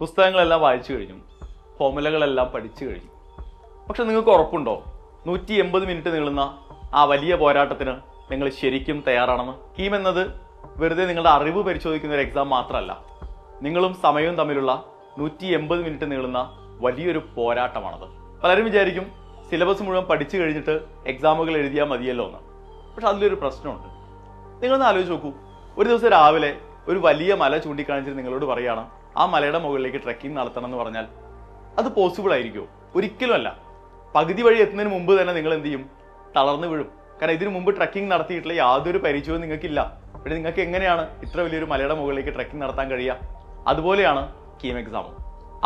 പുസ്തകങ്ങളെല്ലാം വായിച്ചു കഴിഞ്ഞു, ഫോർമുലകളെല്ലാം പഠിച്ചു കഴിഞ്ഞു. പക്ഷെ നിങ്ങൾക്ക് ഉറപ്പുണ്ടോ 180 മിനിറ്റ് നീളുന്ന ആ വലിയ പോരാട്ടത്തിന് നിങ്ങൾ ശരിക്കും തയ്യാറാണെന്ന്? കീം എന്നത് വെറുതെ നിങ്ങളുടെ അറിവ് പരിശോധിക്കുന്ന ഒരു എക്സാം മാത്രമല്ല, നിങ്ങളും സമയവും തമ്മിലുള്ള 180 മിനിറ്റ് നീളുന്ന വലിയൊരു പോരാട്ടമാണത്. പലരും വിചാരിക്കും സിലബസ് മുഴുവൻ പഠിച്ചു കഴിഞ്ഞിട്ട് എക്സാമുകൾ എഴുതിയാൽ മതിയല്ലോ എന്ന്. പക്ഷെ അതിലൊരു പ്രശ്നമുണ്ട്. നിങ്ങളൊന്ന് ആലോചിച്ച് നോക്കൂ, ഒരു ദിവസം രാവിലെ ഒരു വലിയ മല ചൂണ്ടിക്കാണിച്ചിട്ട് നിങ്ങളോട് പറയുകയാണ് ആ മലയുടെ മുകളിലേക്ക് ട്രെക്കിംഗ് നടത്തണം എന്ന് പറഞ്ഞാൽ അത് പോസിബിൾ ആയിരിക്കുമോ? ഒരിക്കലും അല്ല. പകുതി വഴി എത്തുന്നതിന് മുമ്പ് തന്നെ നിങ്ങൾ എന്ത് ചെയ്യും? തളർന്നു വീഴും. കാരണം ഇതിനു മുമ്പ് ട്രെക്കിംഗ് നടത്തിയിട്ടുള്ള യാതൊരു പരിചയവും നിങ്ങൾക്കില്ല. പിന്നെ നിങ്ങൾക്ക് എങ്ങനെയാണ് ഇത്ര വലിയൊരു മലയുടെ മുകളിലേക്ക് ട്രെക്കിംഗ് നടത്താൻ കഴിയുക? അതുപോലെയാണ് കീം എക്സാം.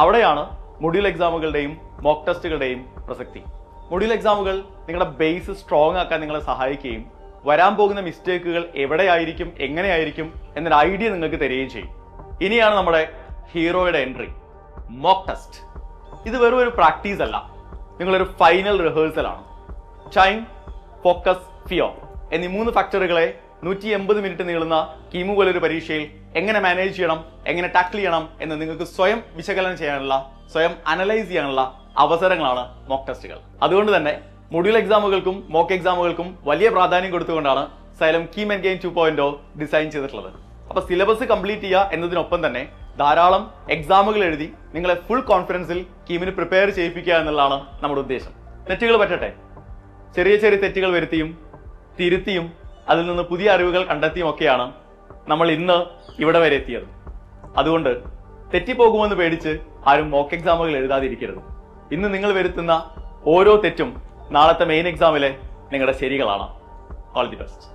അവിടെയാണ് മൊഡ്യൂൾ എക്സാമുകളുടെയും മോക്ക് ടെസ്റ്റുകളുടെയും പ്രസക്തി. മൊഡ്യൂൾ എക്സാമുകൾ നിങ്ങളുടെ ബേസ് സ്ട്രോങ് ആക്കാൻ നിങ്ങളെ സഹായിക്കുകയും വരാൻ പോകുന്ന മിസ്റ്റേക്കുകൾ എവിടെയായിരിക്കും, എങ്ങനെയായിരിക്കും എന്നൊരു ഐഡിയ നിങ്ങൾക്ക് തരികയും ചെയ്യും. ഇനിയാണ് നമ്മുടെ ഹീറോയുടെ എൻട്രി, മോക്ക് ടെസ്റ്റ്. ഇത് വെറും ഒരു പ്രാക്ടീസ് അല്ല, നിങ്ങളൊരു ഫൈനൽ റിഹേഴ്സലാണ്. ടൈം, ഫോക്കസ്, ഫിയർ എന്നീ 3 ഫാക്ടറുകളെ 180 മിനിറ്റ് നീളുന്ന കീമു പോലൊരു പരീക്ഷയിൽ എങ്ങനെ മാനേജ് ചെയ്യണം, എങ്ങനെ ടാക്കിൾ ചെയ്യണം എന്ന് നിങ്ങൾക്ക് സ്വയം വിശകലനം ചെയ്യാനുള്ള, സ്വയം അനലൈസ് ചെയ്യാനുള്ള അവസരങ്ങളാണ് മോക്ക് ടെസ്റ്റുകൾ. അതുകൊണ്ട് തന്നെ മൊഡ്യൂൾ എക്സാമുകൾക്കും മോക്ക് എക്സാമുകൾക്കും വലിയ പ്രാധാന്യം കൊടുത്തുകൊണ്ടാണ് Xylem KEAM and game 2.0 design ചെയ്തിട്ടുള്ളത്. അപ്പൊ സിലബസ് കംപ്ലീറ്റ് ചെയ്യുക എന്നതിനൊപ്പം തന്നെ ധാരാളം എക്സാമുകൾ എഴുതി നിങ്ങളെ ഫുൾ കോൺഫിഡൻസിൽ കീമിന് പ്രിപ്പയർ ചെയ്യിപ്പിക്കുക എന്നുള്ളതാണ് നമ്മുടെ ഉദ്ദേശം. തെറ്റുകൾ പറ്റട്ടെ, ചെറിയ ചെറിയ തെറ്റുകൾ വരുത്തിയും തിരുത്തിയും അതിൽ നിന്ന് പുതിയ അറിവുകൾ കണ്ടെത്തിയും ഒക്കെയാണ് നമ്മൾ ഇന്ന് ഇവിടെ വരെ എത്തിയത്. അതുകൊണ്ട് തെറ്റിപ്പോകുമെന്ന് പേടിച്ച് ആരും മോക്ക് എക്സാമുകൾ എഴുതാതിരിക്കരുത്. ഇന്ന് നിങ്ങൾ വരുത്തുന്ന ഓരോ തെറ്റും നാളത്തെ മെയിൻ എക്സാമിലെ നിങ്ങളുടെ ശരികളാണ്. All the best.